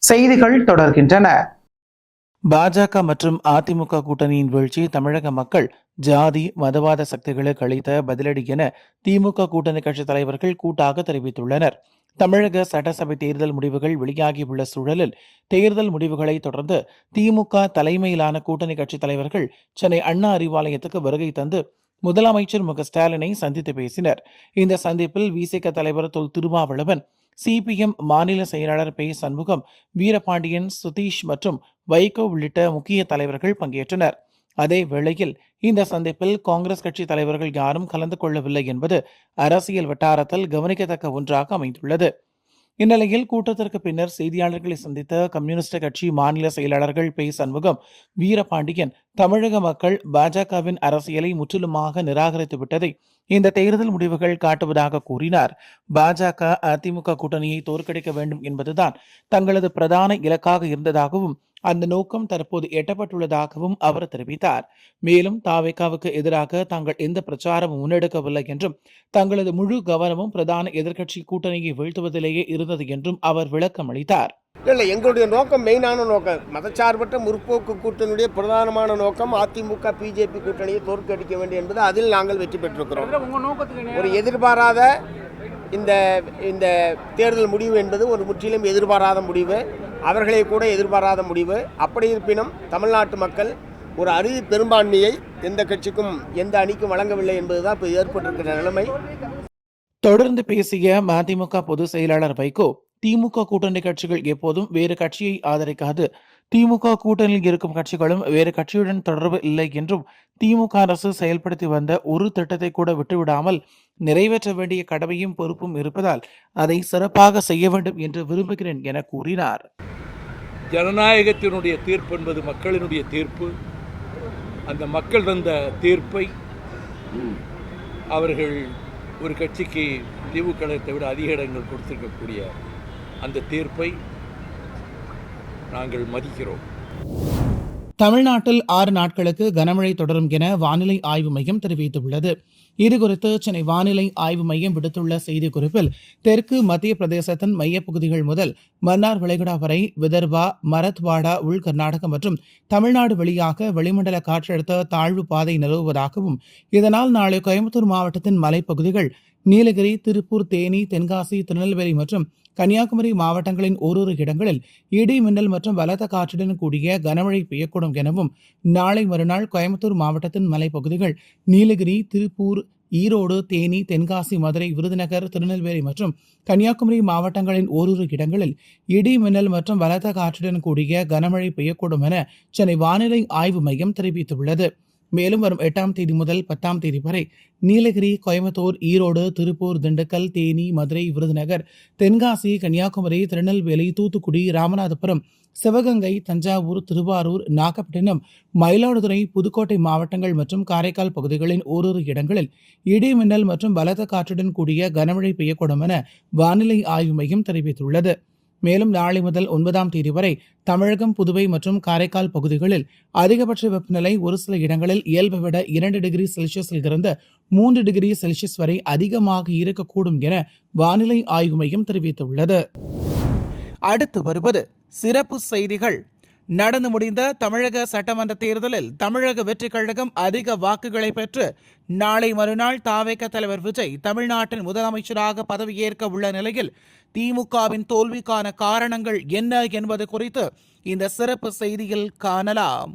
செய்திகள் தொடர்கின்றன. பாஜக மற்றும் அதிமுக கூட்டணியின் வீழ்ச்சி தமிழக மக்கள் ஜாதி மதவாத சக்திகளுக்கு அளித்த பதிலடி என திமுக கூட்டணி கட்சித் தலைவர்கள் கூட்டாக தெரிவித்துள்ளனர். தமிழக சட்டசபை தேர்தல் முடிவுகள் வெளியாகியுள்ள சூழலில் தேர்தல் முடிவுகளை தொடர்ந்து திமுக தலைமையிலான கூட்டணி கட்சித் தலைவர்கள் சென்னை அண்ணா அறிவாலயத்துக்கு வருகை தந்து முதலமைச்சர் ஸ்டாலினை சந்தித்து பேசினர். இந்த சந்திப்பில் விசிக தலைவர் தொல் திருமாவளவன், சிபிஎம் மாநில செயலாளர் பே சண்முகம், வீரபாண்டியன், சுதீஷ் மற்றும் வைகோ உள்ளிட்ட முக்கிய தலைவர்கள் பங்கேற்றனர். அதே வேளையில் இந்த சந்திப்பில் காங்கிரஸ் கட்சி தலைவர்கள் யாரும் கலந்து கொள்ளவில்லை என்பது அரசியல் வட்டாரத்தில் கவனிக்கத்தக்க ஒன்றாக அமைந்துள்ளது. இந்நிலையில் கூட்டத்திற்கு பின்னர் செய்தியாளர்களை சந்தித்த கம்யூனிஸ்ட் கட்சி மாநில செயலாளர்கள் பே சண்முகம், வீரபாண்டியன் தமிழக மக்கள் பாஜகவின் அரசியலை முற்றிலுமாக நிராகரித்து விட்டதை இந்த தேர்தல் முடிவுகள் காட்டுவதாக கூறினார். பாஜக அதிமுக கூட்டணியை தோற்கடிக்க வேண்டும் என்பதுதான் தங்களது பிரதான இலக்காக இருந்ததாகவும் அந்த நோக்கம் தற்போது எட்டப்பட்டுள்ளதாகவும் அவர் தெரிவித்தார். மேலும் தாவேகாவுக்கு எதிராக தாங்கள் எந்த பிரச்சாரமும் முன்னெடுக்கவில்லை என்றும் தங்களது முழு கவனமும் பிரதான எதிர்க்கட்சி கூட்டணியை வீழ்த்துவதிலேயே இருந்தது என்றும் அவர் விளக்கம் அளித்தார். இல்லை, எங்களுடைய நோக்கம் மெயினான நோக்கம் மதச்சார்பற்ற முற்போக்கு கூட்டணியுடைய பிரதானமான நோக்கம் அதிமுக பிஜேபி கூட்டணியை தோற்கடிக்க வேண்டும் என்பது. அதில் நாங்கள் வெற்றி பெற்றிருக்கிறோம். ஒரு எதிர்பாராத இந்த தேர்தல் முடிவு என்பது ஒரு முற்றிலும் எதிர்பாராத முடிவு, அவர்களே கூட எதிர்பாராத முடிவு. அப்படி இருப்பினும் தமிழ்நாட்டு மக்கள் ஒரு அறுதி பெரும்பான்மையை எந்த கட்சிக்கும் எந்த அணிக்கும் வழங்கவில்லை என்பதுதான் இப்போ ஏற்பட்டிருக்கிற நிலைமை. தொடர்ந்து பேசிய மதிமுக பொதுச் செயலாளர் வைகோ, திமுக கூட்டணி கட்சிகள் எப்போதும் வேறு கட்சியை ஆதரிக்காது, திமுக கூட்டணியில் இருக்கும் கட்சிகளும் வேறு கட்சியுடன் தொடர்பு இல்லை என்றும் திமுக அரசு செயல்படுத்தி வந்த ஒரு திட்டத்தை கூட விட்டுவிடாமல் நிறைவேற்ற வேண்டிய கடமையும் பொறுப்பும் இருப்பதால் அதை சிறப்பாக செய்ய வேண்டும் என்று விரும்புகிறேன் என கூறினார். ஜனநாயகத்தினுடைய தீர்ப்பு என்பது மக்களினுடைய தீர்ப்பு. அந்த மக்கள் தந்த தீர்ப்பை அவர்கள் ஒரு கட்சிக்கு திமுகத்தை விட அதிக இடங்கள் கொடுத்திருக்கக்கூடிய அந்த தீர்ப்பை நாங்கள் மதிக்கிறோம். தமிழ்நாட்டில் 6 நாட்களுக்கு கனமழை தொடரும் என வானிலை ஆய்வு மையம் தெரிவித்துள்ளது. இதுகுறித்து சென்னை வானிலை ஆய்வு மையம் விடுத்துள்ள செய்திக்குறிப்பில், தெற்கு மத்திய பிரதேசத்தின் மையப்பகுதிகள் முதல் மன்னார் வளைகுடா வரை விதர்பா, மரத்வாடா, உள் கர்நாடகம் மற்றும் தமிழ்நாடு வழியாக வளிமண்டல காற்றழுத்த தாழ்வு பாதை நிலவுவதாகவும், இதனால் நாளை கோயம்புத்தூர் மாவட்டத்தின் மலைப்பகுதிகள், நீலகிரி, திருப்பூர், தேனி, தென்காசி, திருநெல்வேலி மற்றும் கன்னியாகுமரி மாவட்டங்களின் ஓரிரு இடங்களில் இடி மின்னல் மற்றும் பலத்த காற்றுடன் கூடிய கனமழை பெய்யக்கூடும் எனவும், நாளை மறுநாள் கோயம்புத்தூர் மாவட்டத்தின் மலைப்பகுதிகள், நீலகிரி, திருப்பூர், ஈரோடு, தேனி, தென்காசி, மதுரை, விருதுநகர், திருநெல்வேலி மற்றும் கன்னியாகுமரி மாவட்டங்களின் ஓரிரு இடங்களில் இடி மின்னல் மற்றும் பலத்த காற்றுடன் கூடிய கனமழை பெய்யக்கூடும் என சென்னை வானிலை ஆய்வு மையம் தெரிவித்துள்ளது. மேலும் வரும் 8ஆம் தேதி முதல் 10ஆம் தேதி வரை நீலகிரி, கோயம்புத்தூர், ஈரோடு, திருப்பூர், திண்டுக்கல், தேனி, மதுரை, விருதுநகர், தென்காசி, கன்னியாகுமரி, திருநெல்வேலி, தூத்துக்குடி, ராமநாதபுரம், சிவகங்கை, தஞ்சாவூர், திருவாரூர், நாகப்பட்டினம், மயிலாடுதுறை, புதுக்கோட்டை மாவட்டங்கள் மற்றும் காரைக்கால் பகுதிகளின் ஓரிரு இடங்களில் இடி மின்னல் மற்றும் பலத்த காற்றுடன் கூடிய கனமழை பெய்யக்கூடும் என வானிலை ஆய்வு மையம் தெரிவித்துள்ளது. மேலும் நாளை முதல் 9ஆம் தேதி வரை தமிழகம், புதுவை மற்றும் காரைக்கால் பகுதிகளில் அதிகபட்ச வெப்பநிலை ஒரு சில இடங்களில் இயல்பை விட 2 டிகிரி செல்சியஸில் இருந்து 3 டிகிரி செல்சியஸ் வரை அதிகமாக இருக்கக்கூடும் என வானிலை ஆய்வு மையம் தெரிவித்துள்ளது. அடுத்து வருவது சிறப்பு செய்திகள். நடந்து முடிந்த தமிழக சட்டமன்ற தேர்தலில் தமிழக வெற்றிக் கழகம் அதிக வாக்குகளை பெற்று நாளை மறுநாள் தாவேக தலைவர் விஜய் தமிழ்நாட்டின் முதலமைச்சராக பதவியேற்க உள்ள நிலையில் திமுகவின் தோல்விக்கான காரணங்கள் என்ன என்பது குறித்து இந்த சிறப்பு செய்தியில் காணலாம்.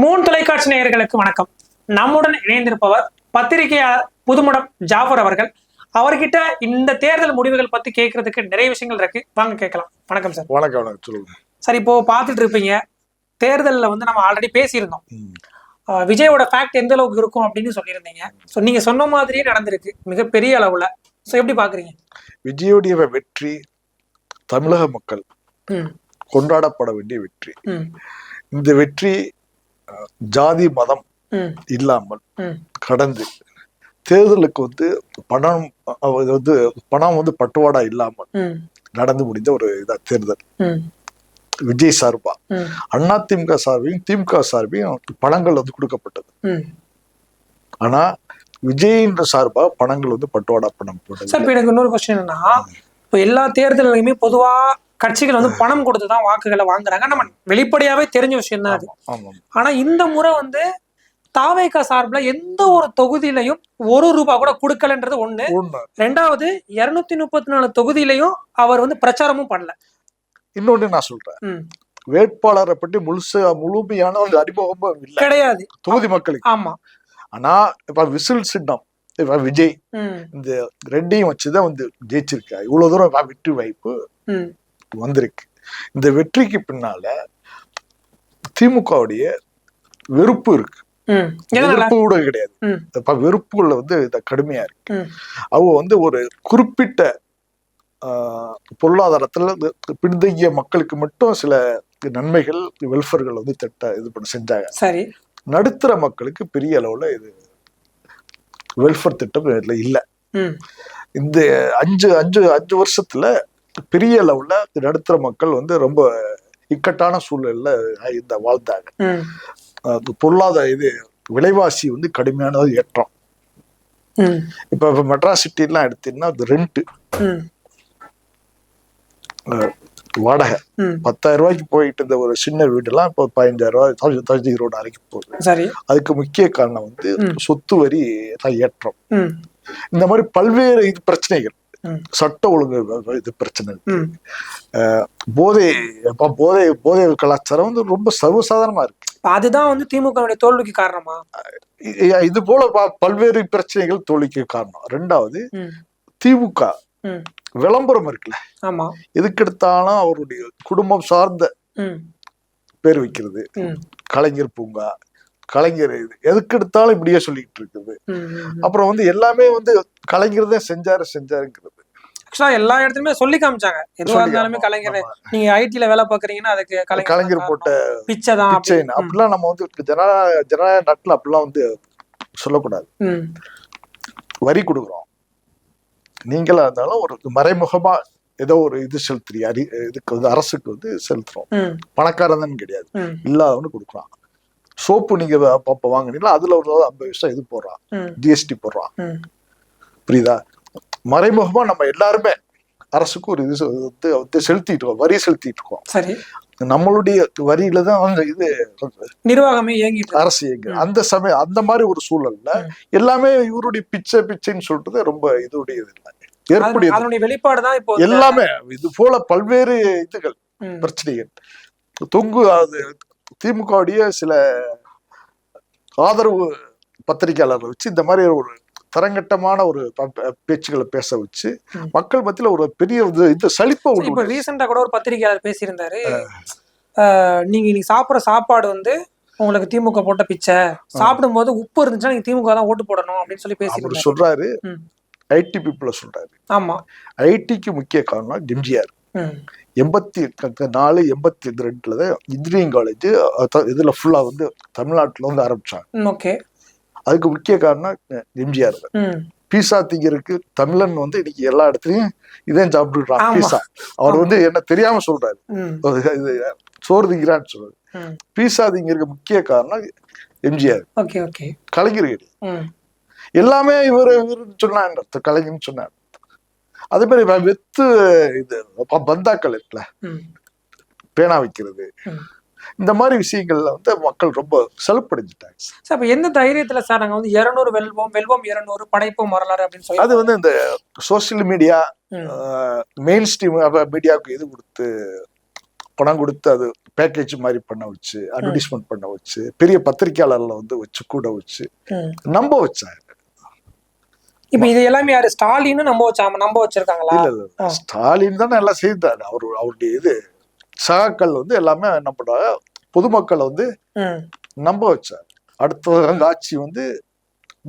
மூன் தொலைக்காட்சி நேயர்களுக்கு வணக்கம். நம்முடன் இணைந்திருப்பவர் பத்திரிகையாளர் புதுமடம் ஜாஃபர் அவர்கள். அவர்கிட்ட இந்த தேர்தல் முடிவுகள் பத்தி கேட்கறதுக்கு நிறைய விஷயங்கள் இருக்கு, வாங்க கேட்கலாம். வணக்கம் சார். வணக்கம். சொல்லுங்க சார். இப்போ பார்த்துட்டு இருப்பீங்க, தேர்தலில் நம்ம ஆல்ரெடி பேசியிருந்தோம். விஜயோட ஃபேக்ட் எந்த அளவுக்கு இருக்கும் அப்படின்னு சொல்லியிருந்தீங்க. ஸோ நீங்க சொன்ன மாதிரியே நடந்திருக்கு மிகப்பெரிய அளவுல. ஸோ எப்படி பாக்குறீங்க? விஜயோடைய வெற்றி தமிழக மக்கள் கொண்டாடப்பட வேண்டிய வெற்றி. இந்த வெற்றி ஜாதி மதம் இல்லாமல் கடந்து தேர்தலுக்கு பணம் பட்டுவாடா இல்லாமல் நடந்து முடிந்த ஒரு தேர்தல். விஜய் சார்பா அதிமுக சார்பையும் திமுக சார்பையும் பணங்கள் கொடுக்கப்பட்டது. ஆனா விஜயின் சார்பா பணங்கள் பட்டுவாடா பணம் போட்டது. சார், இப்போ எனக்கு இன்னொரு கொஸ்டின் என்னன்னா, இப்போ எல்லா தேர்தலையுமே பொதுவா கட்சிகள் வந்து பணம் கொடுத்துதான் வாக்குகளை வாங்குறாங்க. நம்ம வெளிப்படையாவே தெரிஞ்ச விஷயம் தான் அது. ஆமா. ஆனா இந்த முறை வந்து தாவேகா சார்பில் எந்த ஒரு தொகுதியிலையும் ₹1 கூட கொடுக்கலன்றது ஒண்ணு. ரெண்டாவது 234 தொகுதியிலையும் அவர் வந்து பிரச்சாரமும் பண்ணல. இன்னொன்னு நான் சொல்றேன், வேட்பாளரை பற்றி முழுமையான ஒரு அறிமுகமும் இல்ல கிடையாது தொகுதி மக்களுக்கு. ஆமா. ஆனா இப்ப விசில் சின்னம் இப்ப விஜய் இந்த ரெண்டையும் வச்சுதான் வந்து ஜெயிச்சிருக்கா. இவ்வளவு தூரம் வெற்றி வாய்ப்பு வந்திருக்கு. இந்த வெற்றிக்கு பின்னால திமுகவுடைய வெறுப்பு இருக்கு. வெறுப்பு கூட கிடையாது, வெறுப்புல வந்து கடுமையா இருக்கு. அவங்க வந்து ஒரு குறிப்பிட்ட பொருளாதாரத்துல பின்தங்கிய மக்களுக்கு மட்டும் சில நன்மைகள் வெல்ஃபேர்கள் வந்து இது பண்ண செஞ்சாங்க. சரி, நடுத்தர மக்களுக்கு பெரிய அளவுல இது வெல்ஃபேர் திட்டம் இல்ல. இந்த அஞ்சு வருஷத்துல பெரிய அளவுல நடுத்தர மக்கள் வந்து ரொம்ப இக்கட்டான சூழல்ல இந்த வாழ்ந்தாங்க. பொருளாதார இது விலைவாசி வந்து கடுமையான ஏற்றம். இப்ப மெட்ராஸ் சிட்டி எல்லாம் எடுத்தீங்கன்னா அது ரெண்ட் வாடகை 10,000 ரூபாய்க்கு போயிட்டு இருந்த ஒரு சின்ன வீடு எல்லாம் இப்போ 15,000 ரூபாய் வரைக்கும் போகுது. அதுக்கு முக்கிய காரணம் வந்து சொத்து வரி ஏற்றம். இந்த மாதிரி பல்வேறு இது பிரச்சனைகள், சட்ட ஒழுங்கு இது பிரச்சனை, போதை கலாச்சாரம் வந்து ரொம்ப சர்வசாதாரணமா இருக்கு. அதுதான் வந்து திமுக தோல்விக்கு காரணமா? இது போல பல்வேறு பிரச்சனைகள் தோல்விக்கு காரணம். ரெண்டாவது, திமுக விளம்பரம் இருக்குல்ல, ஆமா, எதுக்கெடுத்தாலும் அவருடைய குடும்பம் சார்ந்த பேர் வைக்கிறது, கலைஞர் பூங்கா, கலைஞர் இது எதுக்கெடுத்தாலும் இப்படியே சொல்லிட்டு இருக்குது. அப்புறம் வந்து எல்லாமே வந்து கலைஞர் தான் செஞ்சாருங்கிறது. எல்லா இடத்துலயுமே சொல்லி காமிச்சாங்க. எதுவா இருந்தாலுமே கலைஞர், நீங்க ஐடில வேலை பாக்குறீங்கன்னா அதுக்கு கலைஞர் போட்ட பிச்சை தான் அப்படிலாம் நம்ம வந்து ஜனநாயக நாட்டுல அப்படிலாம் வந்து சொல்லக்கூடாது. வரி கொடுக்குறோம், நீங்களா இருந்தாலும் ஒரு மறைமுகமா ஏதோ ஒரு இது செலுத்துறீங்க, இதுக்கு வந்து அரசுக்கு வந்து செலுத்துறோம். பணக்காரன் கிடையாது, இல்லாதவனு கொடுக்குறான். சோப்பு நீங்க அப்ப வாங்கினீங்களா, அதுல ஒரு 50% இது போடுறான், ஜிஎஸ்டி போடுறான். புரியுதா? மறைமுகமா நம்ம எல்லாருமே அரசுக்கு ஒரு இது செலுத்திட்டு இருக்கோம், வரி செலுத்திட்டு இருக்கோம். சரி, நம்மளுடைய வரியில தான் இது நிர்வாகமே இயங்கிட்டு அரசு இயங்கு. அந்த சமயம் அந்த மாதிரி ஒரு சூழல்ல எல்லாமே இவருடைய பிச்சைன்னு சொல்றது ரொம்ப இதுடைய அதனுடைய வெளிப்பாடுதான் இப்போ எல்லாமே. இது போல பல்வேறு இதுகள் பிரச்சனைகள் திமுகவுடைய சில ஆதரவு பத்திரிகையாளர்கள் வச்சு இந்த மாதிரி ஒரு தரங்கட்டமான ஒரு பேச்சுக்களை பேச வச்சு மக்கள் மத்தியில ஒரு பெரிய இது சலிப்பை. இப்ப ரீசெண்டா கூட ஒரு பத்திரிகையாளர் பேசியிருந்தாரு, நீங்க இன்னைக்கு சாப்பிடுற சாப்பாடு வந்து உங்களுக்கு திமுக போட்ட பிச்சை, சாப்பிடும் போது உப்பு இருந்துச்சுன்னா நீங்க திமுக தான் ஓட்டு போடணும் அப்படின்னு சொல்லி பேசி சொல்றாரு. ஐடி பீப்புள சொல்றாரு. ஆமா, ஐடிக்கு முக்கிய காரணம் எம்ஜிஆர் 84, 82 இன்ஜினியரிங் காலேஜ் இதுல ஃபுல்லா வந்து தமிழ்நாட்டுல வந்து ஆரம்பிச்சாங்க. ஓகே, அதுக்கு முக்கிய காரணம் எம்ஜிஆர். பீஸா திங்கிறதுக்கு தமிழன் வந்து இன்னைக்கு எல்லா இடத்துலயும் இதே சாப்பிட்டுறான் பீஸா. அவர் வந்து என்ன தெரியாம சொல்றாரு, சோறு திங்கிறான்னு சொல்றாரு. பீஸா திங்கிறதுக்கு முக்கிய காரணம் எம்ஜிஆர், கலைஞர்கள் எல்லாமே இவரு சொன்னாங்க, கலைஞர்னு சொன்னார். அதே மாதிரி வெத்து இது பந்தாக்கள் இருக்குல்ல, பேனா வைக்கிறது, இந்த மாதிரி விஷயங்கள்ல வந்து மக்கள் ரொம்ப செலுப்படைஞ்சிட்டாங்க. அப்ப எந்த தைரியத்துல சார் நாங்க வந்து 200 வெல்வோம் 200 படைப்போம் வரலாறு அப்படின்னு சொல்லி அது வந்து இந்த சோசியல் மீடியா மெயின் ஸ்ட்ரீம் மீடியாவுக்கு இது கொடுத்து பணம் கொடுத்து அது பேக்கேஜ் மாதிரி பண்ண வச்சு, அட்வர்டைஸ்மெண்ட் பண்ண வச்சு, பெரிய பத்திரிகையாளர்ல வந்து வச்சு கூட வச்சு நம்ப வச்சாங்க. இப்ப இது எல்லாமே யாரு ஸ்டாலின் நம்ப வச்சிருக்காங்களா? இல்ல, ஸ்டாலின் தானே எல்லாம் செய்தாரு. அவருடைய இது சகாக்கள் வந்து எல்லாமே நம்ம பொதுமக்களை வந்து நம்ப வச்சார். அடுத்த ஆட்சி வந்து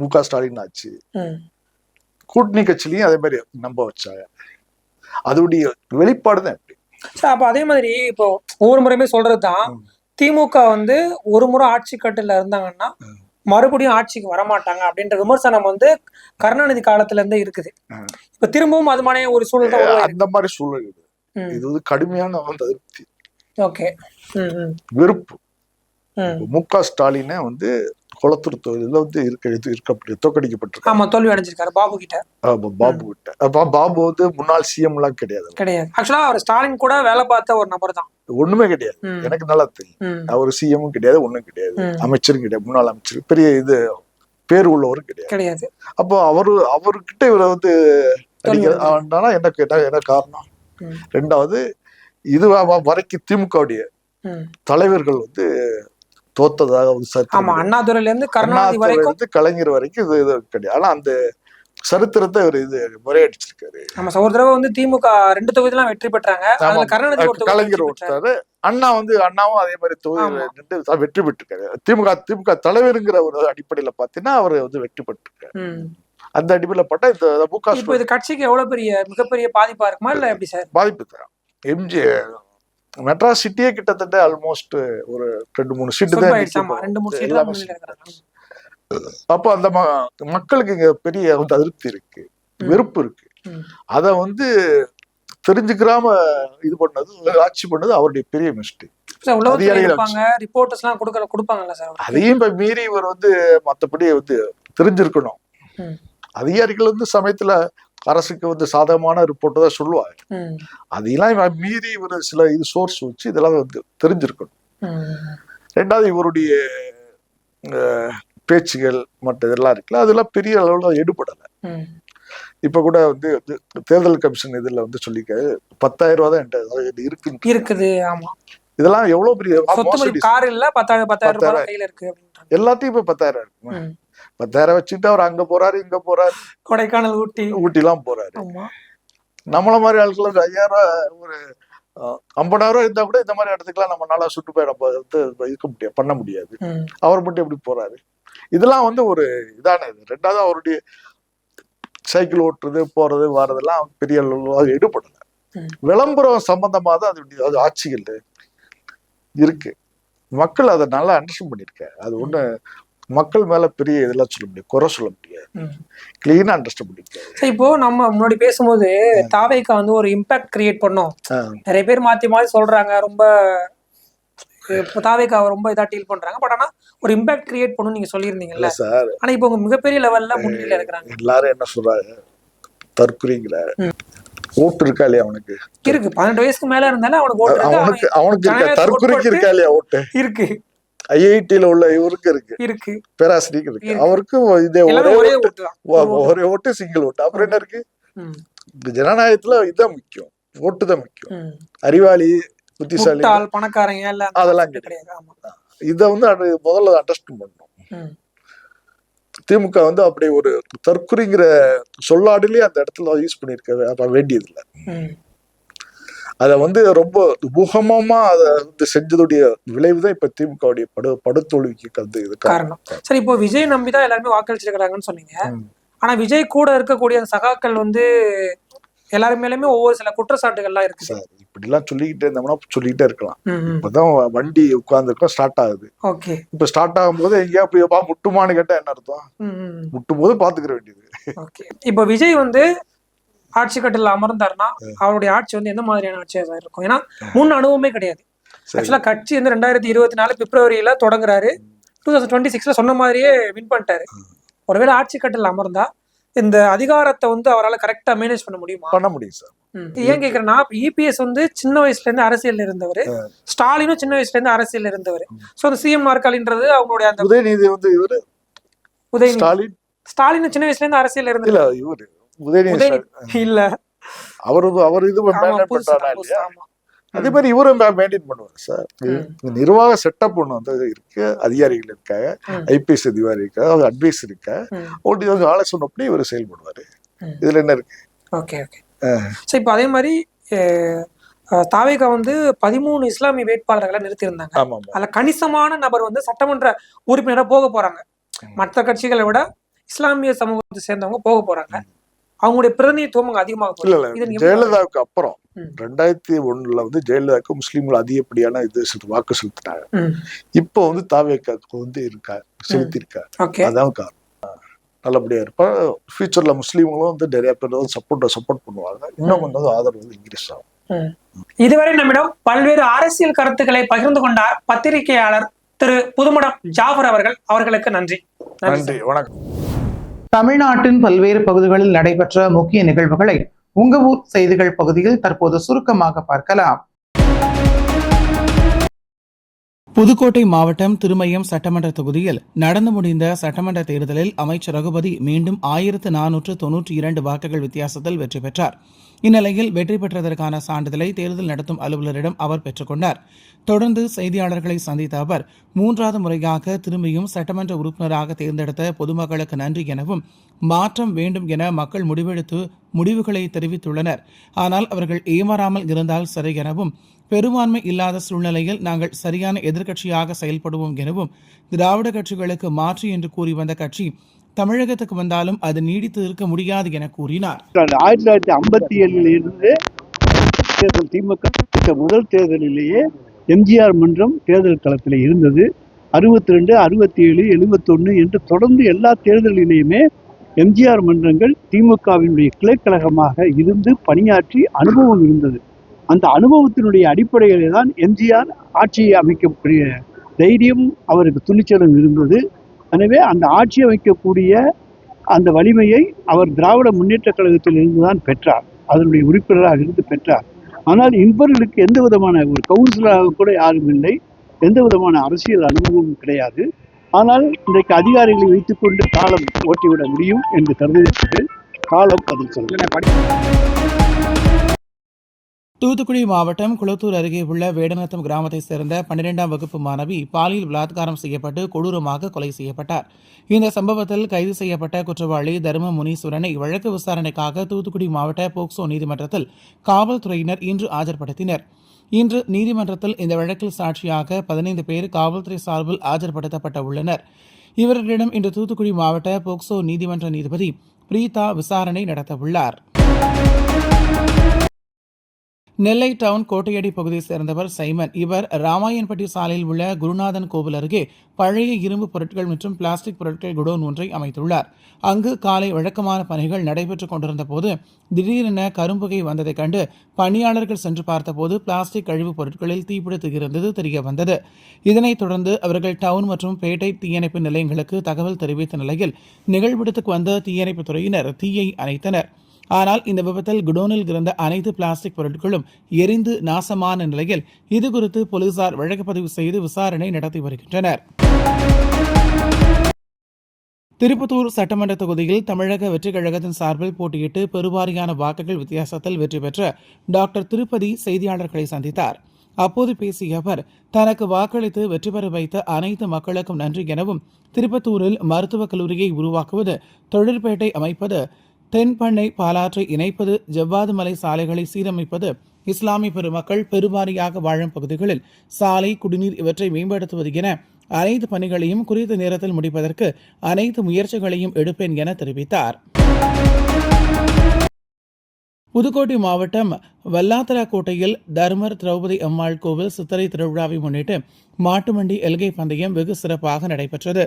மு.க. ஸ்டாலின் ஆட்சி, கூட்டணி கட்சியிலையும் அதே மாதிரி நம்ப வச்சாங்க. அதோடைய வெளிப்பாடு தான் எப்படி. அப்ப அதே மாதிரி இப்போ ஒவ்வொரு முறையுமே சொல்றதுதான், திமுக வந்து ஒரு முறை ஆட்சி கட்டுல இருந்தாங்கன்னா மறுபடியும் ஆட்சிக்கு வரமாட்டாங்க அப்படின்ற விமர்சனம் வந்து கருணாநிதி காலத்துல இருந்தே இருக்குது. இப்ப திரும்பவும் அது மாதிரி ஒரு சூழல், அந்த மாதிரி சூழல் இது வந்து கடுமையான அதிருப்தி, ஓகே, வெறுப்பு. மு.க. ஸ்டாலினை வந்து குளத்தூர் தொகுதியில வந்து தோக்கடிக்கப்பட்டிருக்காங்க. ஆமா, தோல்வி அடைஞ்சிருக்காரு பாபு கிட்ட. பாபு கிட்ட. அப்ப பாபு வந்து முன்னாள் சிஎம் எல்லாம் கிடையாது. ஆக்சுவலா அவர் ஸ்டாலின் கூட வேலை பார்த்த ஒரு நபர் தான். ஒண்ணுமே கிடையாது, எனக்கு நல்லா தெரியும். அவர் சிஎம்மும் கிடையாது, ஒண்ணும் கிடையாது, அமைச்சரும் கிடையாது, முன்னாள் அமைச்சர், பெரிய இது பேர் உள்ளவரும் கிடையாது. அப்போ அவர்கிட்ட இவரை வந்து அடிக்கிறதுனா என்ன காரணம்? ரெண்டாவது, இது வரைக்கும் திமுகவுடைய தலைவர்கள் வந்து தோத்ததாக அண்ணாதுரையில இருந்து கருணாநிதி வரைக்கும் கலைஞர் வரைக்கும் இது கிடையாது. ஆனா அந்த சரித்திரத்தை இவர் இது முறையடிச்சிருக்காரு. நம்ம ஒரு தடவை வந்து திமுக 2 தொகுதியெல்லாம் வெற்றி பெற்றாங்க. கலைஞர் ஓட்டாரு. அண்ணாவும் அதே மாதிரி தொகுதி வெற்றி பெற்றிருக்காரு. திமுக தலைவருங்கிற ஒரு அடிப்படையில பாத்தீங்கன்னா அவர் வந்து வெற்றி பெற்றிருக்காரு. அந்த அடிப்படையில பட்டா இந்த மு.க. இது கட்சிக்கு எவ்வளவு மிகப்பெரிய பாதிப்பா இருக்குமா இல்ல எப்படி சார்? பாதிப்பு தான். மெட்ராஸ் சிட்டியே கிட்டத்தட்ட ஆல்மோஸ்ட் ஒரு 2-3 சீட்டு தான். அப்போ அந்த மக்களுக்கு இங்க பெரிய வந்து அதிருப்தி இருக்கு, வெறுப்பு இருக்கு. அத வந்து தெரிஞ்சுக்கிறாம இது பண்ணது, ஆட்சி பண்ணது அவருடைய பெரிய மிஸ்டேக். அதையும் இப்ப மீறி இவர் வந்து மத்தபடி வந்து தெரிஞ்சிருக்கணும். அதிகாரிகள் வந்து சமயத்துல அரசுக்கு வந்து சாதகமான ரிப்போர்ட் தான் சொல்லுவாங்க. அதையெல்லாம் மீறி இவர் சில இது சோர்ஸ் வச்சு இதெல்லாம் வந்து தெரிஞ்சிருக்கணும். ரெண்டாவது, இவருடைய பேச்சுகள் மற்ற இதெல்லாம் இருக்குல்ல, அதெல்லாம் பெரிய அளவுல எடுபடலை. இப்ப கூட வந்து தேர்தல் கமிஷன் இதுல வந்து சொல்லிக்காரு 10,000 ரூபாய் தான் இருக்குது. ஆமா, இதெல்லாம் எவ்வளவு பெரிய கார் இல்ல, 10,000 கையில இருக்கு. எல்லாத்தையும் இப்ப 10,000 இருக்கு. 10,000 வச்சுட்டு அவர் அங்க போறாரு, இங்க போறாரு, கொடைக்கானல், ஊட்டி எல்லாம் போறாரு. நம்மள மாதிரி ஆட்கள் 5,000 ஒரு 50,000 இருந்தா கூட இந்த மாதிரி இடத்துக்குலாம் நம்ம நல்லா சுற்றுப்பயணம் இருக்க முடியாது, பண்ண முடியாது. அவர் மட்டும் எப்படி போறாரு? இதெல்லாம் வந்து ஒரு இதான இது. ரெண்டாவது, அவருடைய சைக்கிள் ஓட்டுறது, போறது, வர்றதெல்லாம் பெரிய அளவு ஈடுபடல. விளம்பரம் சம்பந்தமா தான் அது ஆட்சிகள் இருக்கு. மக்கள் அதை நல்லா அண்டர்ஸ்டாண்ட் பண்ணிருக்காங்க. அது ஒண்ணு மக்கள் மேல பெரிய இதெல்லாம் சொல்ல முடியாது, குறை சொல்ல முடியாது, கிளீனா அண்டர்ஸ்டாண்ட் பண்ணிருக்காங்க. இப்போ நம்ம முன்னாடி பேசும்போது தாவேக்கா வந்து ஒரு இம்பாக்ட் கிரியேட் பண்ணோம், நிறைய பேர் மாத்தி சொல்றாங்க, ரொம்ப தாவேக்கா ரொம்ப இதா டீல் பண்றாங்க. பட் ஆனா ஒரு இம்பாக்ட் கிரியேட் பண்ணணும் நீங்க சொல்லியிருந்தீங்கல்ல சார். ஆனா இப்போ உங்க மிகப்பெரிய லெவல்ல முன்னிலையில இருக்கிறாங்க. எல்லாரும் என்ன சொல்றாங்க, தற்குறிங்கிற ஓட்டு இருக்கா இல்லையா? அவனுக்கு இருக்கு. 18 வயசுக்கு மேல இருந்தாலும் அவனுக்கு தற்குறிக்கு இருக்கா இல்லையா? ஓட்டு இருக்கு. ஐஐடில உள்ள இவருக்கு இருக்கு, பேராசிரியருக்கு இருக்கு. அவருக்கும் இதே ஒரே ஓட்டு, சிங்கிள் ஓட்டு. அப்புறம் என்ன இருக்கு? ஜனநாயகத்துல இதுதான் முக்கியம், ஓட்டு தான் முக்கியம். அறிவாளி, புத்திசாலி, பணக்காரங்க அதெல்லாம் கிடையாது. இத வந்து முதல்ல அண்டர்ஸ்டாண்ட் பண்ணணும். திமுக வந்து அப்படி ஒரு தற்குறிங்கிற சொல்லாடலே அந்த இடத்துல யூஸ் பண்ணிருக்க வேண்டியது இல்லை. அத வந்து ரொம்ப முகமமா அதை வந்து செஞ்சதுடைய விளைவுதான் இப்ப திமுகவுடைய படுதோல்விக்கு இது காரணம். சரி, இப்போ விஜய் நம்பிதான் எல்லாருமே வாக்களிச்சிருக்கிறாங்கன்னு சொன்னீங்க. ஆனா விஜய் கூட இருக்கக்கூடிய சகாக்கள் வந்து எல்லாருமேலுமே ஒவ்வொரு சில குற்றச்சாட்டுகள்லாம் இருக்கு சார். இப்படி எல்லாம் சொல்லிக்கிட்டே இருந்தோம்னா சொல்லிக்கிட்டே இருக்கலாம். இப்பதான் வண்டி உட்கார்ந்துருக்கோம், ஸ்டார்ட் ஆகுது. இப்ப ஸ்டார்ட் ஆகும் போது எங்கேயா போய் முட்டுமான்னு கேட்டா என்ன அர்த்தம்? முட்டும் போது பாத்துக்கிற வேண்டியது. இப்ப விஜய் வந்து ஆட்சி கட்டில அமர்ந்தாருன்னா அவருடைய ஆட்சி வந்து எந்த மாதிரியான ஆட்சியா இருக்கும்? ஏன்னா முன் அனுபவமே கிடையாது. ஆக்சுவலா கட்சி வந்து 2024 பிப்ரவரியில தொடங்குறாரு, 2026 சொன்ன மாதிரியே வின் பண்ணிட்டாரு. ஒருவேளை ஆட்சி கட்டில அமர்ந்தா இந்த அதிகாரத்தை வந்து அவரால் கரெக்டா மேனேஜ் பண்ண முடியுமா? பண்ண முடியும் சார். ஏன் கேக்குறேன்னா, இபிஎஸ் வந்து சின்ன வயசுல இருந்து அரசியல் இருந்தவர், ஸ்டாலினும் சின்ன வயசுல இருந்து அரசியல் இருந்தவர். சோ அந்த சிஎம் நாற்காலின்றது அவங்களுடைய அந்த உதயநிதி வந்து இவரு ஸ்டாலின் சின்ன வயசுல இருந்து அரசியல் இருந்தது இல்ல, இவரு உதயநிதி இல்ல, அவர் இது பண்றாரா இல்லையா? அதே மாதிரி இவரும் மெயின்டைன் பண்ணுவாரு சார். நிர்வாக செட்டப் ஒண்ணு வந்து இருக்கு, அதிகாரிகள் இருக்காங்க, ஐபிஎஸ் அதிகாரி இருக்கா, அட்வைஸ் இருக்கா, ஆலோசனை பண்ணி இவர் செயல்படுவாரு. இதுல என்ன இருக்கு? Okay okay. சரி, இப்போ அதே மாதிரி தாவேகா வந்து 13 இஸ்லாமிய வேட்பாளர்களை நிறுத்தியிருந்தாங்க. அதுல கணிசமான நபர் வந்து சட்டமன்ற உறுப்பினராக போக போறாங்க. மற்ற கட்சிகளை விட இஸ்லாமிய சமூகத்தை சேர்ந்தவங்க போக போறாங்க. அவங்களுடைய பிரதிநிதித்துவம் அங்க அதிகமாக. ஜெயலலிதாவுக்கு அப்புறம் 2001 வந்து ஜெயலலிதாவுக்கு முஸ்லீம்கள் அதிகப்படியான இது வாக்கு செலுத்தினாங்க. இப்போ வந்து தாவேக்காவுக்கு வந்து செலுத்திருக்காரு. அதான் காரணம். நல்லபடியா இருப்பா. ஃபியூச்சர்ல முஸ்லீம்களும் வந்து நிறைய பேர் சப்போர்ட் பண்ணுவாங்க. இன்னும் கொஞ்சம் ஆதரவு இன்க்ரீஸ் ஆகும். இதுவரை நம்மிடம் பல்வேறு அரசியல் கருத்துக்களை பகிர்ந்து கொண்டார் பத்திரிகையாளர் திரு புதுமடம் ஜாஃபர் அவர்களுக்கு நன்றி. நன்றி, வணக்கம். தமிழ்நாட்டின் பல்வேறு பகுதிகளில் நடைபெற்ற முக்கிய நிகழ்வுகளை உங்க ஊர் செய்திகள் பகுதியில் தற்போது சுருக்கமாக பார்க்கலாம். புதுக்கோட்டை மாவட்டம் திருமயம் சட்டமன்ற தொகுதியில் நடந்து முடிந்த சட்டமன்ற தேர்தலில் அமைச்சர் ரகுபதி மீண்டும் 1492 வாக்குகள் வித்தியாசத்தில் வெற்றி பெற்றார். இந்நிலையில் வெற்றி பெற்றதற்கான சான்றிதழை தேர்தல் நடத்தும் அலுவலரிடம் அவர் பெற்றுக்கொண்டார். தொடர்ந்து செய்தியாளர்களை சந்தித்த அவர் 3வது முறையாக திரும்பியும் சட்டமன்ற உறுப்பினராக தேர்ந்தெடுத்த பொதுமக்களுக்கு நன்றி எனவும் மாற்றம் வேண்டும் என மக்கள் முடிவெடுத்து முடிவுகளை தெரிவித்துள்ளனர். ஆனால் அவர்கள் ஏமாறாமல் இருந்தால் சரி எனவும் பெரும்பான்மை இல்லாத சூழ்நிலையில் நாங்கள் சரியான எதிர்க்கட்சியாக செயல்படுவோம் எனவும் திராவிட கட்சிகளுக்கு மாற்று என்று கூறி வந்த கட்சி தமிழகத்துக்கு வந்தாலும் அது நீடித்து இருக்க முடியாது என கூறினார். 1957 இருந்து தேர்தல் திமுக முதல் தேர்தலிலேயே எம்ஜிஆர் மன்றம் தேர்தல் களத்தில் இருந்தது. 62, 67, 71 என்று தொடர்ந்து எல்லா தேர்தலிலேயுமே எம்ஜிஆர் மன்றங்கள் திமுகவினுடைய கிளைக்கழகமாக இருந்து பணியாற்றி அனுபவம் இருந்தது. அந்த அனுபவத்தினுடைய அடிப்படையிலே தான் எம்ஜிஆர் ஆட்சியை அமைக்கக்கூடிய தைரியம் அவருக்கு துணிச்சலும் இருந்தது. எனவே அந்த ஆட்சி அமைக்கக்கூடிய அந்த வலிமையை அவர் திராவிட முன்னேற்ற கழகத்தில் இருந்துதான் பெற்றார். அதனுடைய உறுப்பினராக இருந்து பெற்றார். ஆனால் இவர்களுக்கு எந்த விதமான ஒரு கவுன்சிலராக கூட யாரும் இல்லை, எந்த விதமான அரசியல் அனுபவமும் கிடையாது. ஆனால் இன்றைக்கு அதிகாரிகளை வைத்துக்கொண்டு காலம் ஓட்டிவிட முடியும் என்று கருதுகிறது. காலம் பதில் சொல்கிறேன். தூத்துக்குடி மாவட்டம் குளத்தூர் அருகே உள்ள வேடநத்தம் கிராமத்தைச் சேர்ந்த 12ஆம் வகுப்பு மாணவி பாலியல் பலாத்காரம் செய்யப்பட்டு கொடூரமாக கொலை செய்யப்பட்டார். இந்த சம்பவத்தில் கைது செய்யப்பட்ட குற்றவாளி தர்ம முனீஸ்வரனை வழக்கு விசாரணைக்காக தூத்துக்குடி மாவட்ட போக்சோ நீதிமன்றத்தில் காவல்துறையினர் இன்று ஆஜர்படுத்தினர். இன்று நீதிமன்றத்தில் இந்த வழக்கில் சாட்சியாக 15 பேர் காவல்துறை சார்பில் ஆஜர்படுத்தப்பட உள்ளனர். இவர்களிடம் இன்று தூத்துக்குடி மாவட்ட போக்சோ நீதிமன்ற நீதிபதி பிரீதா விசாரணை நடத்தவுள்ளார். நெல்லை டவுன் கோட்டையடி பகுதியைச் சேர்ந்தவர் சைமன். இவர் ராமாயன்பட்டி சாலையில் உள்ள குருநாதன் கோவில் அருகே பழைய இரும்பு பொருட்கள் மற்றும் பிளாஸ்டிக் பொருட்கள் குடோன் ஒன்றை அமைத்துள்ளார். அங்கு காலை வழக்கமான பணிகள் நடைபெற்றுக் கொண்டிருந்த போது திடீரென கரும்புகை வந்ததைக் கண்டு பணியாளர்கள் சென்று பார்த்தபோது பிளாஸ்டிக் கழிவுப் பொருட்களில் தீப்பிடித்து இருந்தது தெரிய வந்தது. இதனைத் தொடர்ந்து அவர்கள் டவுன் மற்றும் பேட்டை தீயணைப்பு நிலையங்களுக்கு தகவல் தெரிவித்த நிலையில் நிகழ்விடத்துக்கு வந்த தீயணைப்புத் துறையினர் தீயை அணைத்தனர். ஆனால் இந்த விபத்தில் குடோனில் இருந்த அனைத்து பிளாஸ்டிக் பொருட்களும் எரிந்து நாசமான நிலையில் இதுகுறித்து போலீசார் வழக்கு பதிவு செய்து விசாரணை நடத்தி வருகின்றனர். திருப்பத்தூர் சட்டமன்ற தொகுதியில் தமிழக வெற்றிக் கழகத்தின் சார்பில் போட்டியிட்டு பெருவாரியான வாக்குகள் வித்தியாசத்தில் வெற்றி பெற்ற டாக்டர் திருப்பதி செய்தியாளர்களை சந்தித்தார். அப்போது பேசிய அவர் தனக்கு வாக்களித்து வெற்றி பெற வைத்த அனைத்து மக்களுக்கும் நன்றி எனவும் திருப்பத்தூரில் மருத்துவக் கல்லூரியை உருவாக்குவது, தொழிற்பேட்டை அமைப்பது, தென்பண்ணை பாலாற்றை இணைப்பது, ஜவ்வாது மலை சாலைகளை சீரமைப்பது, இஸ்லாமிய பெருமக்கள் பெருவாரியாக வாழும் பகுதிகளில் சாலை, குடிநீர் இவற்றை மேம்படுத்துவது என அனைத்து பணிகளையும் குறித்த நேரத்தில் முடிப்பதற்கு அனைத்து முயற்சிகளையும் எடுப்பேன் என தெரிவித்தார். புதுக்கோட்டை மாவட்டம் வல்லாத்தலாக்கோட்டையில் தர்மர் திரௌபதி அம்மாள் கோவில் சித்திரை திருவிழாவை முன்னிட்டு மாட்டுமண்டி எல்கை பந்தயம் வெகு சிறப்பாக நடைபெற்றது.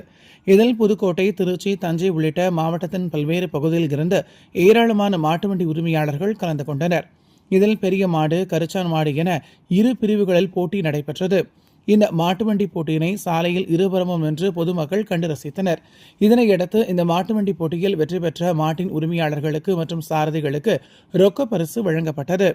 இதில் புதுக்கோட்டை, திருச்சி, தஞ்சை உள்ளிட்ட மாவட்டத்தின் பல்வேறு பகுதியில் இருந்து ஏராளமான மாட்டுமண்டி உரிமையாளர்கள் கலந்து கொண்டனர். இதில் பெரிய மாடு, கரிச்சான் மாடு என இரு பிரிவுகளில் போட்டி நடைபெற்றது. இந்த மாட்டுவண்டி போட்டியினை சாலையில் இருபுறமும் நின்று பொதுமக்கள் கண்டு ரசித்தனர். இதனையடுத்து இந்த மாட்டுவண்டி போட்டியில் வெற்றி பெற்ற மாட்டின் உரிமையாளர்களுக்கு மற்றும் சாரதிகளுக்கு ரொக்க பரிசு வழங்கப்பட்டது.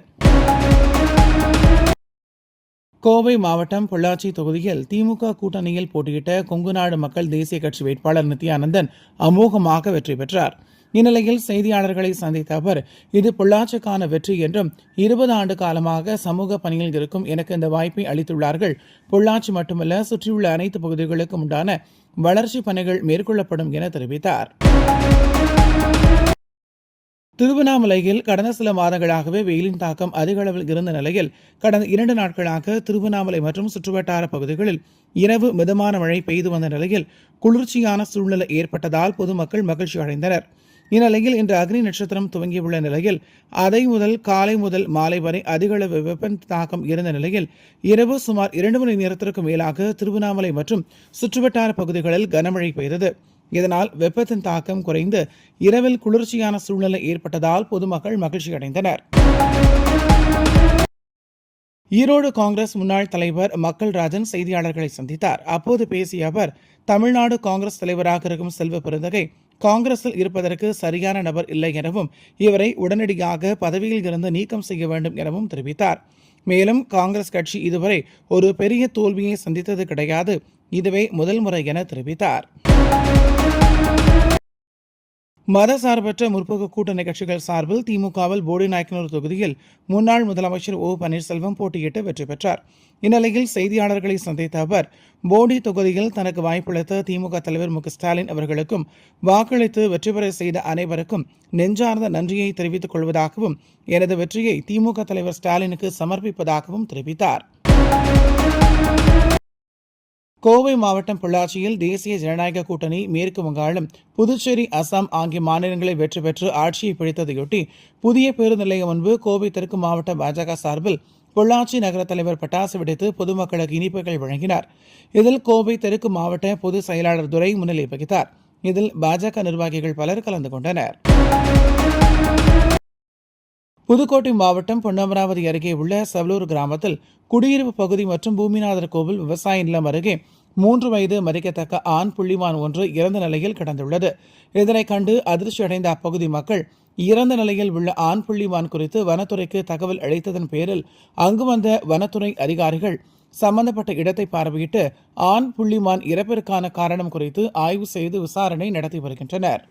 கோவை மாவட்டம் பொள்ளாச்சி தொகுதியில் திமுக கூட்டணியில் போட்டியிட்ட கொங்குநாடு மக்கள் தேசிய கட்சி வேட்பாளர் நித்யானந்தன் அமோகமாக வெற்றி பெற்றார். இந்நிலையில் செய்தியாளர்களை சந்தித்த அவர் இது பொள்ளாச்சிக்கான வெற்றி என்றும் 20 ஆண்டு காலமாக சமூக பணியில் இருக்கும் எனக்கு இந்த வாய்ப்பை அளித்துள்ளார்கள். பொள்ளாச்சி மட்டுமல்ல சுற்றியுள்ள அனைத்து பகுதிகளுக்கும் உண்டான வளர்ச்சி பணிகள் மேற்கொள்ளப்படும் என தெரிவித்தார். திருவண்ணாமலையில் கடந்த சில மாதங்களாகவே வெயிலின் தாக்கம் அதிக அளவில் இருந்த நிலையில் கடந்த 2 நாட்களாக திருவண்ணாமலை மற்றும் சுற்றுவட்டார பகுதிகளில் இரவு மிதமான மழை பெய்து வந்த நிலையில் குளிர்ச்சியான சூழ்நிலை ஏற்பட்டதால் பொதுமக்கள் மகிழ்ச்சி அடைந்தனர். இந்நிலையில் இன்று அக்னி நட்சத்திரம் துவங்கியுள்ள நிலையில் அதை முதல் காலை முதல் மாலை வரை அதிக அளவு வெப்ப தாக்கம் இருந்த நிலையில் இரவு சுமார் 2 மணி நேரத்திற்கு மேலாக திருவண்ணாமலை மற்றும் சுற்றுவட்டார பகுதிகளில் கனமழை பெய்தது. இதனால் வெப்பத்தின் தாக்கம் குறைந்து இரவில் குளிர்ச்சியான சூழ்நிலை ஏற்பட்டதால் பொதுமக்கள் மகிழ்ச்சி அடைந்தனர். ஈரோடு காங்கிரஸ் முன்னாள் தலைவர் மக்கள் ராஜன் செய்தியாளர்களை சந்தித்தார். அப்போது பேசிய அவர், தமிழ்நாடு காங்கிரஸ் தலைவராக இருக்கும் செல்வ பெருந்தகை காங்கிரஸில் இருப்பதற்கு சரியான நபர் இல்லை எனவும் இவரை உடனடியாக பதவியில் இருந்து நீக்கம் செய்ய வேண்டும் எனவும் தெரிவித்தார். மேலும் காங்கிரஸ் கட்சி இதுவரை ஒரு பெரிய தோல்வியை சந்தித்தது கிடையாது, இதுவே முதல் முறை என தெரிவித்தார். மதசார்பற்ற முற்போக்கு கூட்டணி கட்சிகள் சார்பில் திமுகவில் போடிநாயக்கனூர் தொகுதியில் முன்னாள் முதலமைச்சர் ஓ பன்னீர்செல்வம் போட்டியிட்டு வெற்றி பெற்றார். இந்நிலையில் செய்தியாளர்களை சந்தித்த அவர், போடி தொகுதியில் தனக்கு வாய்ப்பளித்த திமுக தலைவர் மு.க.ஸ்டாலின் அவர்களுக்கும் வாக்களித்து வெற்றி பெற செய்த அனைவருக்கும் நெஞ்சார்ந்த நன்றியை தெரிவித்துக் கொள்வதாகவும் எனது வெற்றியை திமுக தலைவர் ஸ்டாலினுக்கு சமர்ப்பிப்பதாகவும் தெரிவித்தார். கோவை மாவட்டம் பொள்ளாச்சியில் தேசிய ஜனநாயக கூட்டணி மேற்கு வங்காளம், புதுச்சேரி, அசாம் ஆகிய மாநிலங்களை வெற்றி பெற்று ஆட்சியை பிடித்ததையொட்டி புதிய பேருந்து நிலையம் முன்பு கோவை தெற்கு மாவட்ட பாஜக சார்பில் பொள்ளாச்சி நகர தலைவர் பட்டாசு வெடித்து பொதுமக்களுக்கு இனிப்புகள் வழங்கினார். இதில் கோவை தெற்கு மாவட்ட பொதுச் செயலாளர் துரை முன்னிலை வகித்தார். இதில் பாஜக நிர்வாகிகள் பலர் கலந்து கொண்டனர். புதுக்கோட்டை மாவட்டம் பொன்னமராவதி அருகே உள்ள செவலூர் கிராமத்தில் குடியிருப்பு பகுதி மற்றும் பூமிநாதர் கோவில் விவசாய நிலம் அருகே 3 வயது மதிக்கத்தக்க ஆண் புள்ளிமான் ஒன்று இறந்த நிலையில் கிடந்துள்ளது. இதனை கண்டு அதிர்ச்சியடைந்த அப்பகுதி மக்கள் இறந்த நிலையில் உள்ள ஆண் புள்ளிமான் குறித்து வனத்துறைக்கு தகவல் அளித்ததன் பேரில் அங்கு வந்த வனத்துறை அதிகாரிகள் சம்பந்தப்பட்ட இடத்தை பார்வையிட்டு ஆண் புள்ளிமான் இறப்பிற்கான காரணம் குறித்து ஆய்வு செய்து விசாரணை நடத்தி வருகின்றனர்.